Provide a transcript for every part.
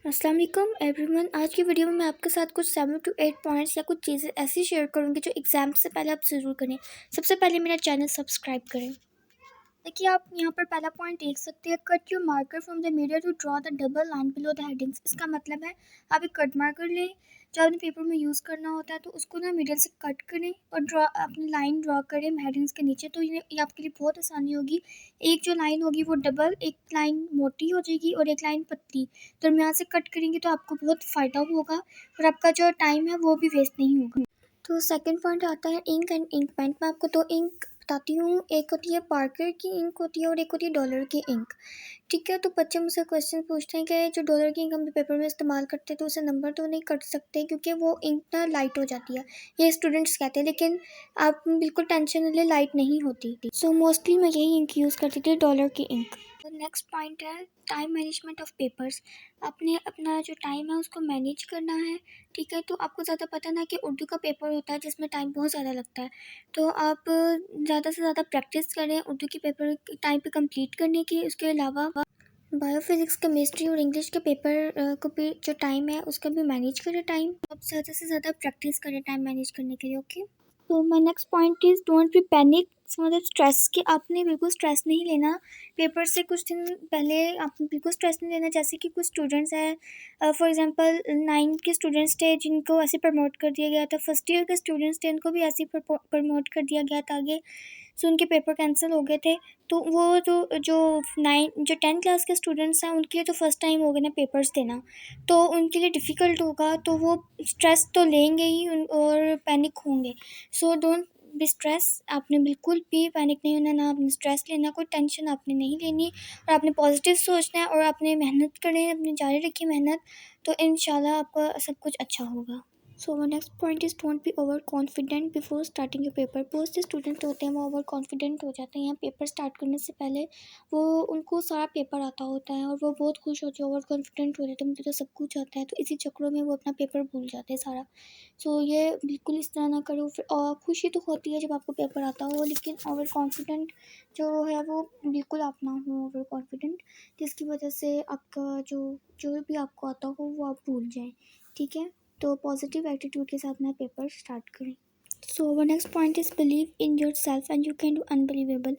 अस्सलाम वालेकुम एवरीवन। आज की वीडियो में मैं आपके साथ कुछ 7 to 8 पॉइंट्स या कुछ चीज़ें ऐसी शेयर करूंगी जो एग्ज़ाम से पहले आप ज़रूर करें। सबसे पहले मेरा चैनल सब्सक्राइब करें। देखिए, आप यहाँ पर पहला पॉइंट देख सकते हैं, cut your marker from the media to draw the double line below the headings. इसका मतलब है आप एक कट मार्कर लें, जब अपने पेपर में यूज़ करना होता है तो उसको ना मीडिया से कट करें और ड्रॉ अपनी लाइन ड्रॉ करें हेडिंग्स के नीचे। तो ये आपके लिए बहुत आसानी होगी। एक जो लाइन होगी वो डबल, एक लाइन मोटी हो जाएगी और एक लाइन पतली। दरमियान से कट करेंगे तो आपको बहुत फ़ायदा होगा और आपका जो टाइम है वो भी वेस्ट नहीं होगा। तो सेकंड पॉइंट आता है इंक एंड इंक पेंट। मैं आपको दो इंक बताती हूँ, एक होती है पार्कर की इंक होती है और एक होती है डॉलर की इंक। ठीक है, तो बच्चे मुझसे क्वेश्चन पूछते हैं कि जो डॉलर की इंक हम पेपर में इस्तेमाल करते हैं तो उसे नंबर तो नहीं कट सकते क्योंकि वो इंक ना लाइट हो जाती है, ये स्टूडेंट्स कहते हैं, लेकिन आप बिल्कुल टेंशन न लें, लाइट नहीं होती। सो मोस्टली मैं यही इंक यूज़ करती थी, डॉलर की इंक। नेक्स्ट पॉइंट है टाइम मैनेजमेंट ऑफ पेपर्स। आपने अपना जो टाइम है उसको मैनेज करना है। ठीक है, तो आपको ज़्यादा पता ना कि उर्दू का पेपर होता है जिसमें टाइम बहुत ज़्यादा लगता है, तो आप ज़्यादा से ज़्यादा प्रैक्टिस करें उर्दू के पेपर टाइम पे कंप्लीट करने की। उसके अलावा बायोफिज़िक्स, केमिस्ट्री और इंग्लिश के पेपर को भी जो टाइम है उसका भी मैनेज करें टाइम। आप ज़्यादा से ज़्यादा प्रैक्टिस करें टाइम मैनेज करने के लिए। ओके, तो my next point is don't be panic. मतलब स्ट्रेस, कि आपने बिल्कुल स्ट्रेस नहीं लेना। पेपर से कुछ दिन पहले आपने बिल्कुल स्ट्रेस नहीं लेना। जैसे कि कुछ स्टूडेंट्स हैं, फॉर एग्जांपल 9 के स्टूडेंट्स थे जिनको ऐसे प्रमोट कर दिया गया था, फर्स्ट ईयर के स्टूडेंट्स थे उनको भी ऐसे ही प्रमोट कर दिया गया था आगे, सो उनके पेपर कैंसिल हो गए थे। तो वो जो 10 क्लास के स्टूडेंट्स हैं उनके लिए तो फर्स्ट टाइम होगा ना पेपर्स देना, तो उनके लिए डिफ़िकल्ट होगा, तो वो स्ट्रेस तो लेंगे ही और पैनिक होंगे। So don't be stress. आपने बिल्कुल भी पैनिक नहीं होना, ना आपने स्ट्रेस लेना, कोई टेंशन आपने नहीं लेनी और आपने पॉजिटिव सोचना है और आपने मेहनत करें, अपनी जारी रखिए मेहनत, तो इंशाल्लाह आपका सब कुछ अच्छा होगा। So one next point is don't be over confident before starting your paper. बहुत से स्टूडेंट होते हैं वो ओवर कॉन्फिडेंट हो जाते हैं, यहाँ पेपर स्टार्ट करने से पहले वो उनको सारा पेपर आता होता है और वो बहुत खुश होते हैं, ओवर कॉन्फिडेंट हो जाते हैं, मुझे तो सब कुछ आता है, तो इसी चक्करों में वो अपना पेपर भूल जाते हैं सारा। सो ये बिल्कुल इस तरह ना करो। फिर और खुशी तो होती है जब आपको पेपर आता हो, लेकिन ओवर कॉन्फिडेंट जो है वो बिल्कुल आप ना हो ओवर कॉन्फिडेंट, जिसकी वजह से आपका जो भी आपको आता हो वो आप भूल जाएं। ठीक है, तो पॉजिटिव एटीट्यूड के साथ ना पेपर स्टार्ट करें। So one next point is believe in your self and you can do unbelievable.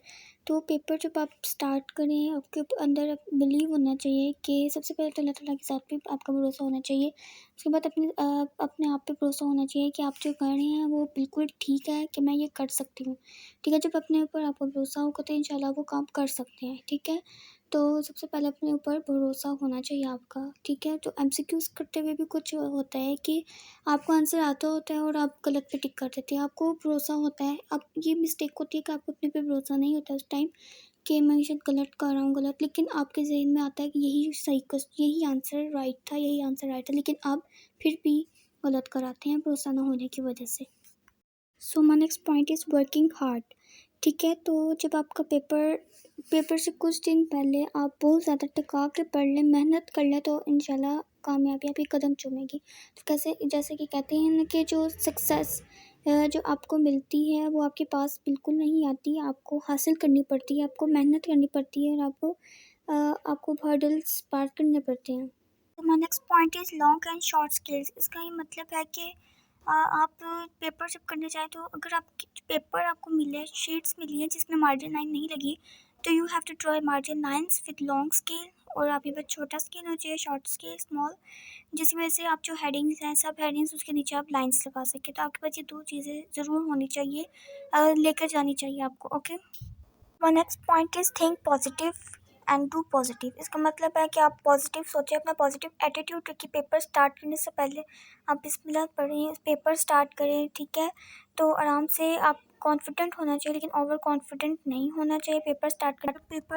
तो पेपर जब आप स्टार्ट करें आपके अंदर बिलीव होना चाहिए कि सबसे पहले तो अल्लाह ताला के साथ भी आपका भरोसा होना चाहिए। उसके बाद अपने आप पे भरोसा होना चाहिए कि आप जो कर रहे हैं वो बिल्कुल ठीक है, कि मैं ये कर सकती हूँ। ठीक है, जब अपने ऊपर आपको भरोसा होगा तो इंशाल्लाह वो काम कर सकते हैं। ठीक है, तो सबसे पहले अपने ऊपर भरोसा होना चाहिए आपका। ठीक है, तो एमसीक्यूज़ करते हुए भी कुछ होता है कि आपको आंसर आता होता है और आप गलत पे टिक कर देते हैं, आपको भरोसा होता है, अब ये मिस्टेक होती है कि आपको अपने पे भरोसा नहीं होता उस टाइम कि मैं शायद गलत कर रहा हूँ गलत, लेकिन आपके जहन में आता है कि यही आंसर राइट था, यही आंसर राइट था, लेकिन आप फिर भी गलत कराते हैं भरोसा ना होने की वजह से। So my next point is working hard. ठीक है, तो जब आपका पेपर से कुछ दिन पहले आप बहुत ज़्यादा टिका के पढ़ लें, मेहनत कर लें, तो इंशाल्लाह कामयाबी आपकी कदम चूमेगी। तो कैसे, जैसे कि कहते हैं ना कि जो सक्सेस जो आपको मिलती है वो आपके पास बिल्कुल नहीं आती, आपको हासिल करनी पड़ती है, आपको मेहनत करनी पड़ती है और आपको हर्डल्स पार करने पड़ते हैं। तो my next point is long and short skills. इसका ये मतलब है कि आप पेपर जब करने जाएँ तो अगर आप पेपर आपको मिले, शीट्स मिली हैं जिसमें मार्जिन लाइन नहीं लगी, तो you have to draw margin lines with long scale, और आपके पास छोटा स्केल होना चाहिए, शॉर्ट स्केल, स्मॉल, जिसकी वजह से आप जो हेडिंग्स हैं सब हेडिंग्स उसके नीचे आप लाइन्स लगा सकें। तो आपके पास ये 2 चीज़ें ज़रूर होनी चाहिए, लेकर जानी चाहिए आपको। Okay, my next point is think positive and do positive. इसका मतलब है कि आप पॉजिटिव सोचें, अपना पॉजिटिव एटीट्यूड रखिए। पेपर स्टार्ट करने से पहले आप बिस्मिल्लाह पढ़ें, पेपर स्टार्ट करें। ठीक है, तो आराम से आप कॉन्फिडेंट होना चाहिए, लेकिन ओवर कॉन्फिडेंट नहीं होना चाहिए पेपर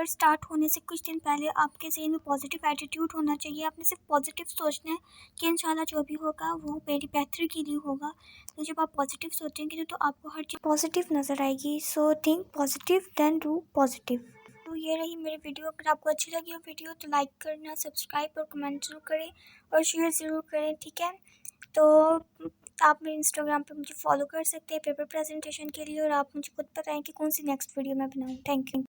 स्टार्ट होने से कुछ दिन पहले आपके ज़हन में पॉजिटिव एटीट्यूड होना चाहिए। आपने सिर्फ पॉजिटिव सोचना है कि इंशाल्लाह जो भी होगा वो मेरी बेहतरी के लिए होगा। तो जब आप पॉजिटिव सोचेंगे तो आपको हर चीज़ पॉजिटिव नज़र आएगी। So think positive then do positive. तो ये रही मेरी वीडियो। अगर आपको अच्छी लगी हो वीडियो तो लाइक करना, सब्सक्राइब और कमेंट ज़रूर करें और शेयर ज़रूर करें। ठीक है, तो आप मेरे इंस्टाग्राम पे मुझे फॉलो कर सकते हैं पेपर प्रेजेंटेशन के लिए, और आप मुझे खुद बताएं कि कौन सी नेक्स्ट वीडियो मैं बनाऊँ। Thank you.